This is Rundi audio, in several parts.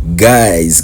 Guys,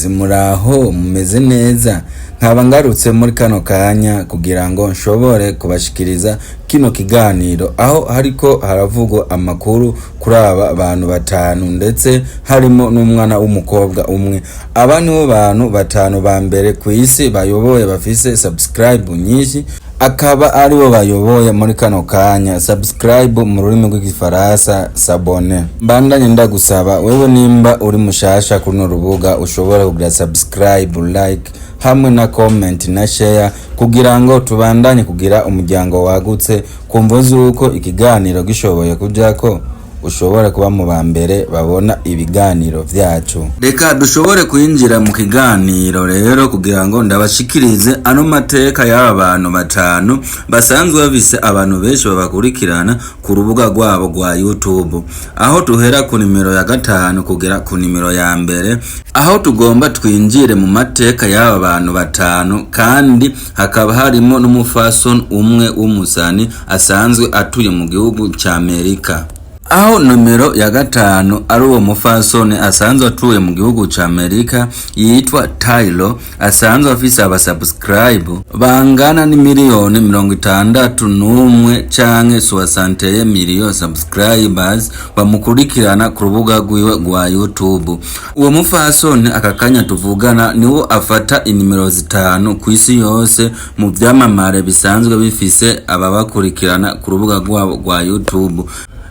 muraho mumeze neza. Nkaba ngarutse muri kano kanya kugira ngo nshobore kubashikiriza kino kiganiro aho hariko haravugwa amakuru kuri aba bantu batanu ndetse harimo n'umwana w'umukobwa umwe. Aba nibo bantu batanu ba mbere ku isi bayoboye bafise subscribe nyinshi, akaba aribo bayoboye muri kano kanya. Subscribe mu rurimi rw'igifaransa s'abonner. Mbandanye ndagusaba wewe nimba uri mushasha kuno rubuga ushobora kugira subscribe, like hamwe na comment na share kugira ngo tubandanye kugira umuryango wagutse kumva zuko ikiganiro gishoboye kujako ushobora kuba mu bambere babona ibiganiro vyacu. Reka dushobore kwinjira mu kiganiro rero kugira ngo ndabashikirize ano mateka y'aba bantu batanu basanzwe bafise abantu benshi babakurikirana ku rubuga rwabo rwa YouTube, aho tuhera ku nimero ya 5 kugera ku nimero ya mbere, aho tugomba twinjire mu mateka y'aba bantu batanu, kandi hakaba harimo n'umufasoni umwe w'umusani asanzwe atuye mu gihugu ca Amerika. Aho numero ya 5 ari uwo mufasoni asanzwe atuye mu gihugu ca Amerika yitwa Tyler, asanzwe afise abasubscribe bangana ni miliyoni 61 canke 61 million subscribers bamukurikirana ku rubuga rwiwe rwa YouTube. Uwo mufasoni akakanya tuvugana niwo afata inimero 5 ku isi yose mu vyamamare bisanzwe bifise ababakurikirana ku rubuga rwabo rwa YouTube.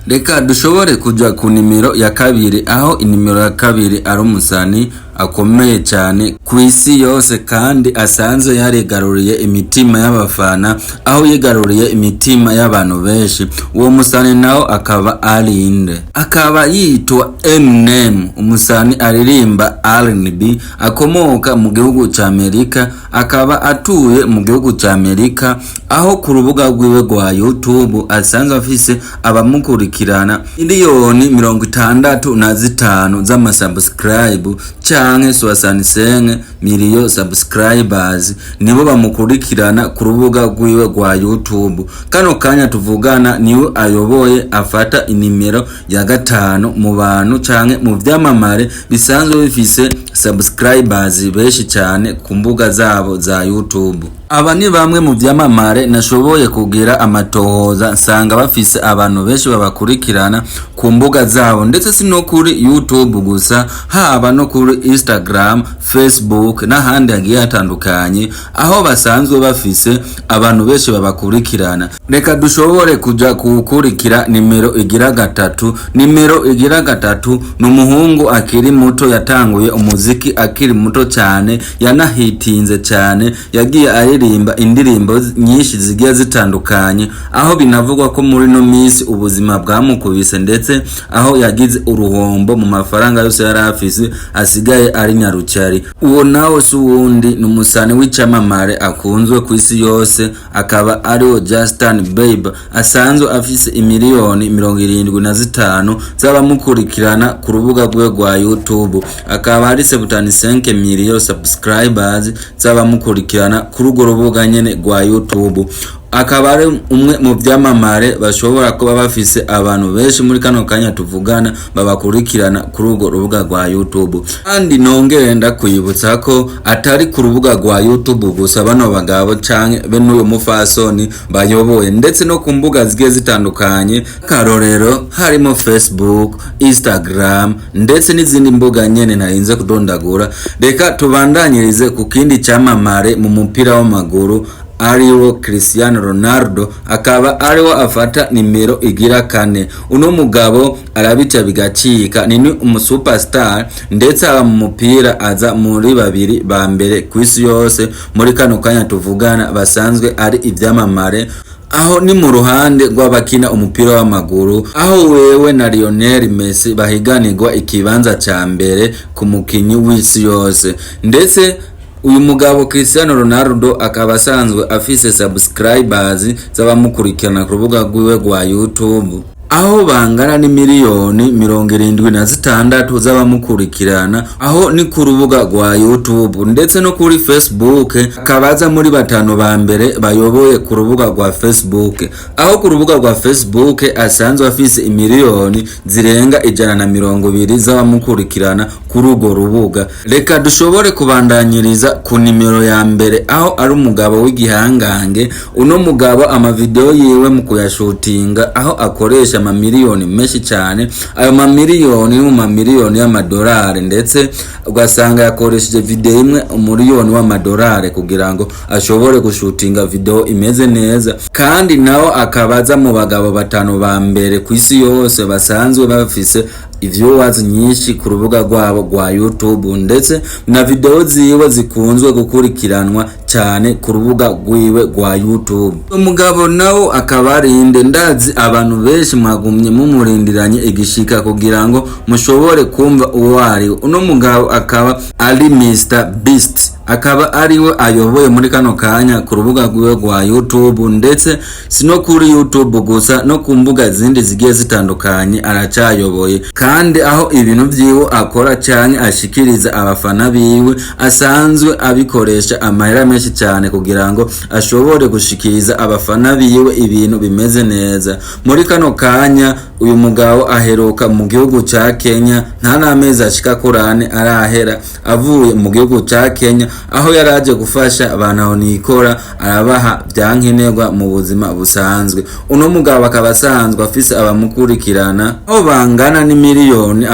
Reka dushobore kuja ku nimero ya 2, aho inimero ya 2 ari umusani akomeye cyane ku isi yose kandi asanzwe yarigaruriye imitima y'abafana, aho yigaruriye imitima y'abantu benshi. Uwo musani nawo akaba ari inde? Akaba yitwa Eminem, umusani aririmba R&B akomoka mu gihugu ca Amerika, akaba atuye mu gihugu ca Amerika, aho ku rubuga rwiwe rwa YouTube asanzwe afise abamukurikirana miliyoni 65 z'amasubscribe canke 65 million subscribers nibo bamukurikirana ku rubuga rwiwe rwa YouTube. Kano kanya tuvugana niwe ayoboye afata inimero ya 5 mu bantu canke mu vyamamare bisanzwe bifise subscribers benshi cyane ku mbuga zabo za YouTube. Aba ni bamwe mu vyamamare nashoboye kugira amatohoza nsanga bafise abantu benshi babakurikirana ku mbuga zabo, ndetse sino kuri YouTube gusa, haba no kuri Instagram, Facebook n'ahandi hagiye hatandukanye, aho basanzwe bafise abantu benshi babakurikirana. Reka dushobore kuja kukurikira nimero igira 3. Nimero igira 3 n'umuhungu akiri muto, yatanguye umuziki akiri muto cyane, yanahitinze cyane, yagiye aririmba indirimbo nyinshi zigiye zitandukanye, aho binavugwa ko muri no minsi ubuzima bwamukubise, ndetse aho yagize uruhombo mu mafaranga yose yari afise, asigaye ari nyarucyari. Uwo nawo si uwundi n'umusani w'icamamare akunzwe ku isi yose, akaba ariwo Justin Bieber, asanzwe afise imiliyoni 75 z'abamukurikirana ku rubuga rwe rwa YouTube, akaba ari 75 million subscribers z'abamukurikirana ku rubuga nyene rwa YouTube. Akaba ari umwe mu vyamamare bashobora kuba bafise abantu benshi muri kano kanya tuvugana babakurikirana kuri urwo rubuga rwa YouTube. Kandi nongere ndakwibutsa ko atari ku rubuga rwa YouTube gusa bano bagabo canke be n'uyu mufasoni bayoboye, ndetse no ku mbuga zigiye zitandukanye, karorero harimo Facebook, Instagram ndetse n'izindi mbuga nyene narinze kudondagura. Reka tubandanyirize ku kindi cyamamare mu mupira w'amaguru, ariwo Cristiano Ronaldo, akaba ariwo afata nimero igira 4. Uno mugabo arabica bigacika, ni umusuperstar, ndetse aba mu mupira aza muri 2 ba mbere ku isi yose muri kano kanya tuvugana basanzwe ari ivyamamare, aho ni mu ruhande rw'abakina umupira w'amaguru, aho wewe na Lionel Messi bahiganirwa ikibanza ca mbere ku mukinyi w'isi yose. Ndetse uyu mugabo Cristiano Ronaldo akaba asanzwe afise subscribers z'abamukurikirana ku rubuga rwiwe rwa YouTube aho bangana ni miliyoni 76 z'abamukurikirana, aho ni ku rubuga rwa YouTube ndetse no kuri Facebook. Akabaza muri batanu ba mbere bayoboye ku rubuga rwa Facebook, aho ku rubuga rwa Facebook asanzwe afise imiliyoni zirenga 120 z'abamukurikirana kuri urwo rubuga. Reka dushobore kubandanyiriza ku nimero ya mbere, aho ari umugabo w'igihangange. Uno mugabo amavideo yiwe mu kuyashutinga aho akoresha amamiliyoni menshi cyane. Ayo mamiliyoni ni mu mamiliyoni y'amadolari, ndetse ugasanga yakoresheje video imwe umuliyoni w'amadolari kugira ngo ashobore gushutinga video imeze neza. Kandi nawo akabaza mu bagabo batanu ba mbere ku isi yose basanzwe bafise viewers nyinshi ku rubuga rwabo rwa YouTube, ndetse na video ziwe zikunzwe gukurikiranwa cyane ku rubuga rwiwe rwa YouTube. Umugabo nawo akabarinde, ndazi abantu benshi mwagumye mumurindiranye igishika kugira ngo mushobore kumva uwo ari. Uno mugabo akaba ari Mr Beast, akaba ariwe ayoboye muri kano kanya ku rubuga rwiwe rwa YouTube, ndetse sino kuri YouTube gusa no ku mbuga zindi zigiye zitandukanye aracayoboye. Kandi aho ibintu vyiwe akora cyane ashikiriza abafana biwe, asanzwe abikoresha amahera menshi cyane kugira ngo ashobore gushikiriza abafana biwe ibintu bimeze neza. Muri kano kanya uyu mugabo aheruka mu gihugu ca Kenya, nta n'amezi ashika kurane arahera avuye mu gihugu ca Kenya, aho yaraje gufasha abantu aho nikora, arabaha byankenerwa mu buzima busanzwe. Uno mugabo akaba asanzwe afise abamukurikirana aho bangana ni miliyoni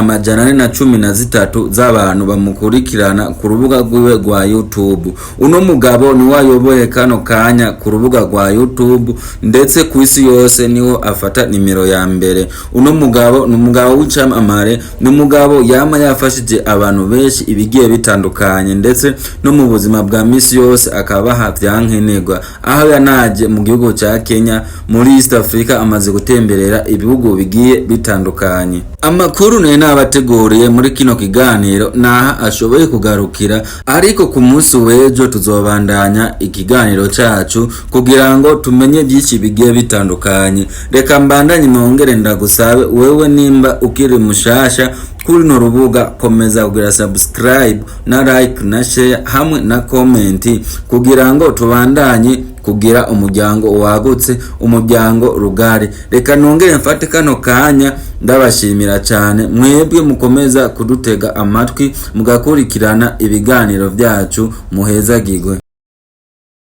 113 z'abantu bamukurikirana ku rubuga rwiwe rwa YouTube. Uno mugabo ni wayoboye kano kanya ku rubuga rwa YouTube, ndetse ku isi yose niho afata nimero ya mbere. Uno mugabo ni umugabo w'icamamare, ni umugabo yama yafashije abantu benshi ibigiye bitandukanye, ndetse no mu buzima bwa misi yose akabaha byankenerwa. Aho yanaje mu gihugu ca Kenya, muri East Africa amaze gutemberera ibihugu bigiye bitandukanye. Amakuru nayo nabateguriye muri kino kiganiro naha ashoboye kugarukira, ariko ku munsi w'ejo tuzobandanya ikiganiro cacu kugira ngo tumenye byinshi bigiye bitandukanye. Reka mbandanye mwongere ndagusabe wewe nimba ukiri mushasha kuri no rubuga, komeza kugira subscribe na like na share hamwe na comment kugira ngo tubandanye kugira umuryango wagutse, umuryango rugari. Reka nongere mfate kano kanya ndabashimira cyane mwebwe mukomeza kudutega amatwi mugakurikirana ibiganiro byacu. Muhezagirwe.